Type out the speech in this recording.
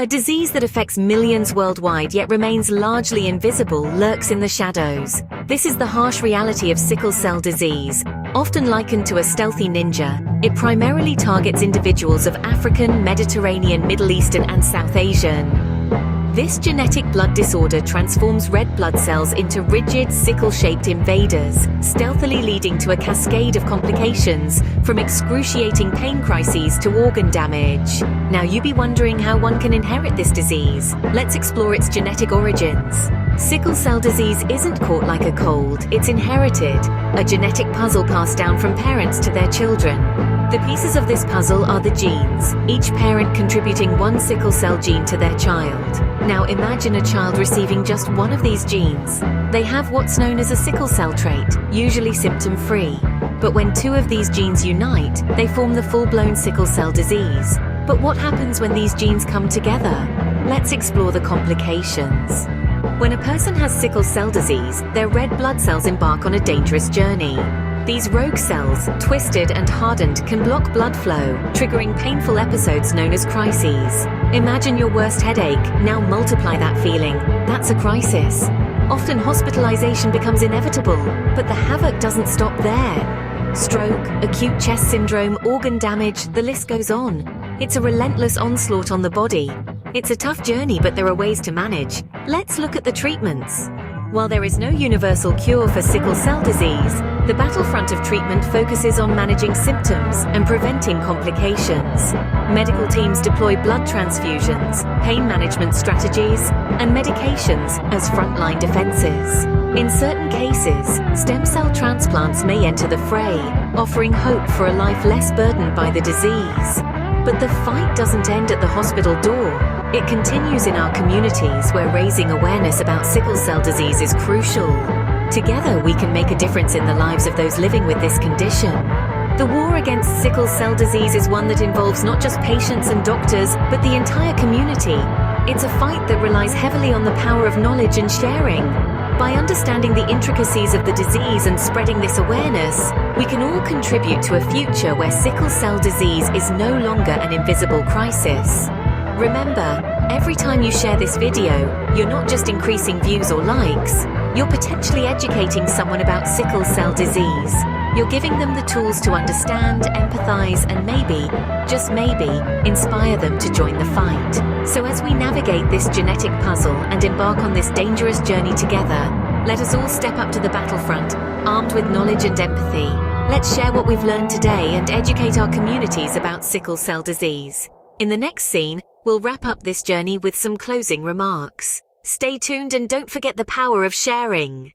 A disease that affects millions worldwide yet remains largely invisible lurks in the shadows. This is the harsh reality of sickle cell disease. Often likened to a stealthy ninja, it primarily targets individuals of African, Mediterranean, Middle Eastern, and South Asian. This genetic blood disorder transforms red blood cells into rigid, sickle-shaped invaders, stealthily leading to a cascade of complications, from excruciating pain crises to organ damage. Now you be wondering how one can inherit this disease. Let's explore its genetic origins. Sickle cell disease isn't caught like a cold, it's inherited, a genetic puzzle passed down from parents to their children. The pieces of this puzzle are the genes, each parent contributing one sickle cell gene to their child. Now imagine a child receiving just one of these genes. They have what's known as a sickle cell trait, usually symptom-free. But when two of these genes unite, they form the full-blown sickle cell disease. But what happens when these genes come together? Let's explore the complications. When a person has sickle cell disease, their red blood cells embark on a dangerous journey. These rogue cells, twisted and hardened, can block blood flow, triggering painful episodes known as crises. Imagine your worst headache, now multiply that feeling. That's a crisis. Often hospitalization becomes inevitable, but the havoc doesn't stop there. Stroke, acute chest syndrome, organ damage, the list goes on. It's a relentless onslaught on the body. It's a tough journey, but there are ways to manage. Let's look at the treatments. While there is no universal cure for sickle cell disease, the battlefront of treatment focuses on managing symptoms and preventing complications. Medical teams deploy blood transfusions, pain management strategies, and medications as frontline defenses. In certain cases, stem cell transplants may enter the fray, offering hope for a life less burdened by the disease. But the fight doesn't end at the hospital door. It continues in our communities, where raising awareness about sickle cell disease is crucial. Together, we can make a difference in the lives of those living with this condition. The war against sickle cell disease is one that involves not just patients and doctors, but the entire community. It's a fight that relies heavily on the power of knowledge and sharing. By understanding the intricacies of the disease and spreading this awareness, we can all contribute to a future where sickle cell disease is no longer an invisible crisis. Remember, every time you share this video, you're not just increasing views or likes, you're potentially educating someone about sickle cell disease. You're giving them the tools to understand, empathize, and maybe, just maybe, inspire them to join the fight. So as we navigate this genetic puzzle and embark on this dangerous journey together, let us all step up to the battlefront, armed with knowledge and empathy. Let's share what we've learned today and educate our communities about sickle cell disease. In the next scene, we'll wrap up this journey with some closing remarks. Stay tuned and don't forget the power of sharing.